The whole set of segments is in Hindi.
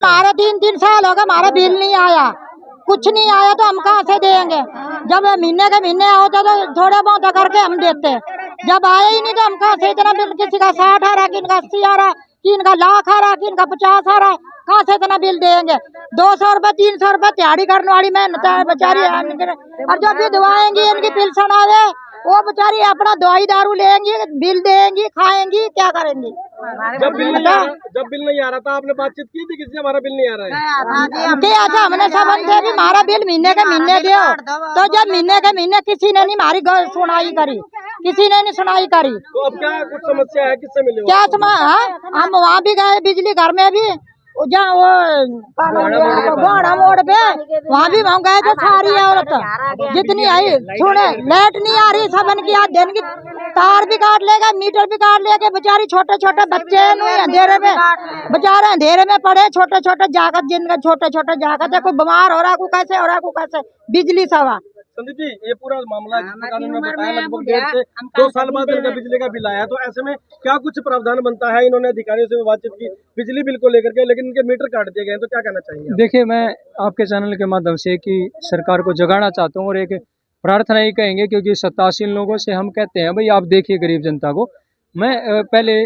हमारे 3 साल हो गए, हमारा बिल नहीं आया, कुछ नहीं आया तो हम कहाँ से देंगे। जब महीने के महीने होता तो थोड़ा बहुत करके हम देते, जब आए ही नहीं तो हम कहाँ से इतना बिल, किसी का 60 आ रहा, किन का 80 आ रहा, किन का लाख आ रहा, किन का 50 आ रहा है, कहाँ से इतना बिल देंगे। 200 रुपए 300 रुपए दिहाड़ी करने वाली मेहनत है बेचारी, और जो विधवाएंगी इनकी पेंशन आवे वो बेचारी अपना दवाई दारू लेंगी, बिल देंगी, खाएंगी, क्या करेंगी। जब बिल नहीं आ रहा था आपने बातचीत की थी किसी, हमारा बिल नहीं आ रहा है क्या था, हमने सबन से भी हमारा बिल महीने के महीने दो, तो जब महीने के महीने किसी ने नहीं हमारी सुनाई करी, किसी ने नहीं सुनाई करी। तो अब क्या कुछ समस्या है, किससे मिले क्या हम वहाँ भी गए बिजली घर में भी, जहाँ वो घोड़ा मोड़ पे वहाँ भी हम गए थे, सारी औरत जितनी आई सुने, लाइट नहीं आ रही, सबन की आज दिन की तार भी काट लेगा, मीटर भी काट लेके, बेचारी छोटे छोटे बच्चे अंधेरे में, बेचारे अंधेरे में पड़े, छोटे छोटे जागत, जिनका छोटे छोटे जागत है, कोई बीमार हो रहा, को कैसे हो रहा, को कैसे बिजली सवा। संदीप जी, ये पूरा मामला कानून में बताया लगभग 1.5 से 2 साल बाद इनका बिजली का बिल आया, तो ऐसे में क्या कुछ प्रावधान बनता है? इन्होंने अधिकारियों से बातचीत की बिजली बिल को लेकर के, लेकिन इनके मीटर काट दिए गए, तो क्या कहना चाहिए? देखिए, मैं आपके चैनल के माध्यम से कि सरकार को जगाना चाहता हूँ और एक प्रार्थना ही कहेंगे, क्योंकि सत्तासीन लोगों से हम कहते हैं भाई आप देखिए गरीब जनता को। मैं पहले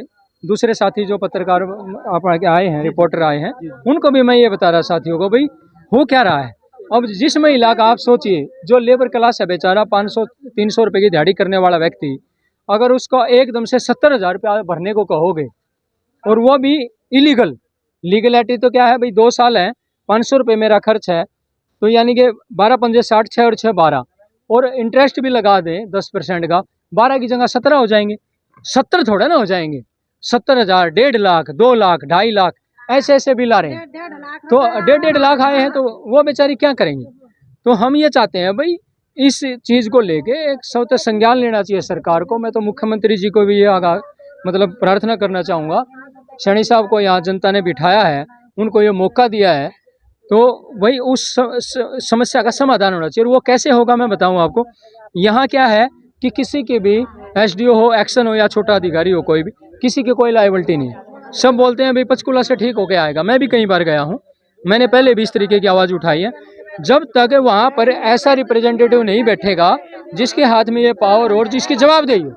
दूसरे साथी जो पत्रकार आप आए हैं, रिपोर्टर आए हैं, उनको भी मैं ये बता रहा साथियों को, भाई हो क्या रहा है। अब जिस महिला का आप सोचिए, जो लेबर क्लास है बेचारा, 500-300 रुपए की दिहाड़ी करने वाला व्यक्ति, अगर उसको एकदम से 70,000 रुपया भरने को कहोगे, और वो भी इलीगल, लीगलिटी तो क्या है भाई, 2 साल है, 500 रुपये मेरा खर्च है, तो यानी कि 12 पंजे 60, 6 और 6 12, और इंटरेस्ट भी लगा दें 10% का, 12 की जगह 17 हो जाएंगे। 70 थोड़ा ना हो जाएंगे, 70,000, 1.5 लाख, 2 लाख, 2.5 लाख ऐसे ऐसे बिल आ रहे हैं, तो 1.5 लाख आए हैं, तो वो बेचारी क्या करेंगे। तो हम ये चाहते हैं भाई, इस चीज़ को लेके एक सख्त संज्ञान लेना चाहिए सरकार को। मैं तो मुख्यमंत्री जी को भी ये मतलब प्रार्थना करना चाहूँगा, सैनी साहब को यहाँ जनता ने बिठाया है, उनको ये मौका दिया है, तो वही उस समस्या का समाधान होना चाहिए। और वो कैसे होगा मैं बताऊँ आपको। यहाँ क्या है कि किसी की भी एसडीओ हो, एक्शन हो, या छोटा अधिकारी हो, कोई भी, किसी की कोई लायबिलिटी नहीं है। सब बोलते हैं भाई पंचकूला से ठीक होके आएगा। मैं भी कई बार गया हूँ, मैंने पहले भी इस तरीके की आवाज़ उठाई है। जब तक वहाँ पर ऐसा रिप्रेजेंटेटिव नहीं बैठेगा जिसके हाथ में ये पावर और जिसकी जवाबदेही हो,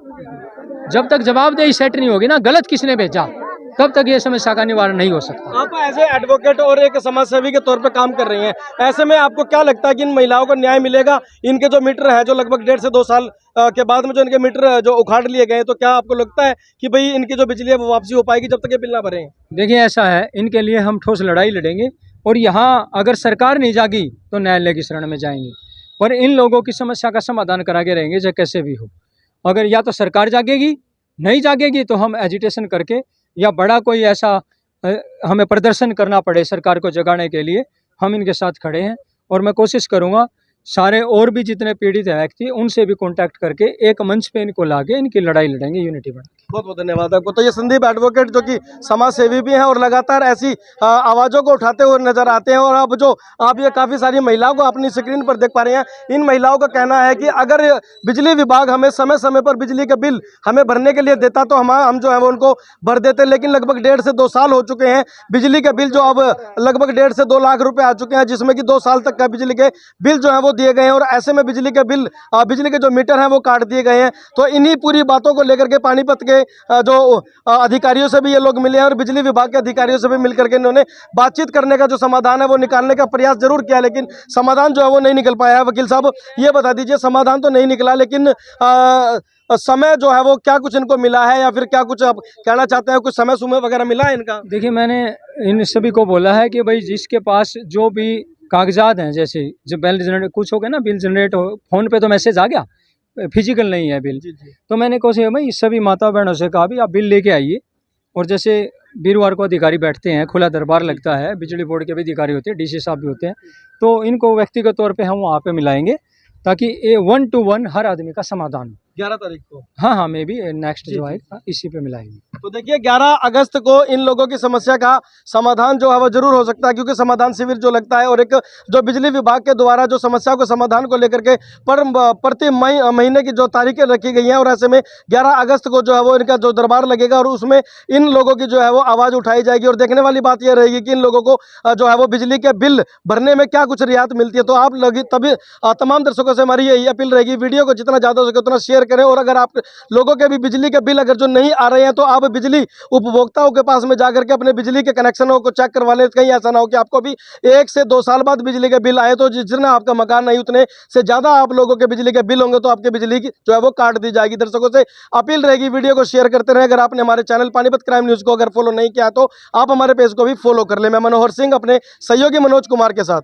जब तक जवाबदेही सेट नहीं होगी ना, गलत किसने भेजा, तब तक ये समस्या का निवारण नहीं हो सकता। आप एज एडवोकेट और एक समाजसेवी के तौर पे काम कर रही हैं, ऐसे में आपको क्या लगता है कि इन महिलाओं को न्याय मिलेगा? इनके जो मीटर है, जो लगभग 1.5 से 2 साल के बाद में जो इनके मीटर जो उखाड़ लिए गए, तो क्या आपको लगता है कि भाई इनकी जो बिजली है वो वापसी हो पाएगी जब तक ये बिल ना भरें? देखिए, ऐसा है, इनके लिए हम ठोस लड़ाई लड़ेंगे, और यहाँ अगर सरकार नहीं जागी तो न्यायालय की शरण में जाएंगे, पर इन लोगों की समस्या का समाधान करा के रहेंगे, चाहे कैसे भी हो। अगर या तो सरकार जागेगी, नहीं जागेगी तो हम एजिटेशन करके, या बड़ा कोई ऐसा हमें प्रदर्शन करना पड़े सरकार को जगाने के लिए, हम इनके साथ खड़े हैं। और मैं कोशिश करूंगा सारे और भी जितने पीड़ित व्यक्ति, उनसे भी कांटेक्ट करके एक मंच पे इनको लाके इनकी लड़ाई लड़ेंगे, यूनिटी बना के। बहुत बहुत धन्यवाद आपको। तो ये संदीप एडवोकेट जो कि समाज सेवी भी हैं और लगातार ऐसी आवाज़ों को उठाते हुए नजर आते हैं। और अब जो आप ये काफ़ी सारी महिलाओं को अपनी स्क्रीन पर देख पा रहे हैं, इन महिलाओं का कहना है कि अगर बिजली विभाग हमें समय समय पर बिजली का बिल हमें भरने के लिए देता तो हम जो है वो उनको भर देते, लेकिन लगभग 1.5 से 2 साल हो चुके हैं। बिजली के बिल जो अब लगभग 1.5 से 2 लाख रुपए आ चुके हैं, जिसमें कि 2 साल तक का बिजली के बिल जो है वो दिए गए हैं, और ऐसे में बिजली के बिल, बिजली के जो मीटर हैं वो काट दिए गए हैं। तो इन्हीं पूरी बातों को लेकर के पानीपत के जो अधिकारियों से भी ये लोग मिले हैं, और बिजली विभाग के अधिकारियों से भी मिलकर के इन्होंने बातचीत करने का जो समाधान है वो निकालने का प्रयास जरूर किया, लेकिन समाधान जो है वो नहीं निकल पाया है। वकील साहब, ये बता दीजिए, समाधान तो नहीं निकला, लेकिन समय जो है वो क्या कुछ इनको मिला है, या फिर क्या कुछ आप कहना चाहते हैं, कुछ समय सुमय वगैरह मिला है इनका? देखिए, मैंने इन सभी को बोला है कि भाई जिसके पास जो भी कागजात हैं, जैसे जो बिल जनरेट कुछ हो गया ना, बिल जनरेट हो, फोन पे तो मैसेज आ गया, फिजिकल नहीं है बिल। तो मैंने कोशिश भाई सभी माता बहनों से कहा भी आप बिल लेके आइए, और जैसे वीरवार को अधिकारी बैठते हैं, खुला दरबार लगता है, बिजली बोर्ड के भी अधिकारी होते हैं, डीसी साहब भी होते हैं, तो इनको व्यक्तिगत तौर पे हम वहाँ पे मिलाएंगे, ताकि 1 to 1 हर आदमी का समाधान हो। 11 तारीख को। हाँ हाँ, मैं भी नेक्स्ट जो है इसी पे मिलाएंगे। तो देखिए 11 अगस्त को इन लोगों की समस्या का समाधान जो है वो जरूर हो सकता है, क्योंकि समाधान शिविर जो लगता है और एक जो बिजली विभाग के द्वारा जो समस्याओं के समाधान को लेकर के प्रति महीने की जो तारीखें रखी गई हैं, और ऐसे में 11 अगस्त को जो है वो इनका जो दरबार लगेगा और उसमें इन लोगों की जो है वो आवाज़ उठाई जाएगी। और देखने वाली बात यह रहेगी कि इन लोगों को जो है वो बिजली के बिल भरने में क्या कुछ रियायत मिलती है। तो आप लोग तभी तमाम दर्शकों से हमारी यही अपील रहेगी, वीडियो को जितना ज़्यादा हो सके उतना शेयर करें। और अगर आप लोगों के भी बिजली के बिल अगर जो नहीं आ रहे हैं तो आप बिजली उपभोक्ताओं के पास में जाकर के अपने बिजली के कनेक्शनों को चेक करवा लें। कहीं ऐसा ना हो कि आपको भी 1 से 2 साल बाद बिजली के बिल आए, तो जितना आपका मकान नहीं उतने से ज़्यादा आप लोगों के बिजली के बिल होंगे तो आपके बिजली की जो है वो काट दी जाएगी। दर्शकों से अपील रहेगी, वीडियो को शेयर करते रहें। अगर आपने हमारे चैनल पानीपत क्राइम न्यूज़ को अगर फॉलो नहीं किया तो आप हमारे पेज को भी फॉलो कर लें। मैं मनोहर सिंह अपने सहयोगी मनोज कुमार के साथ।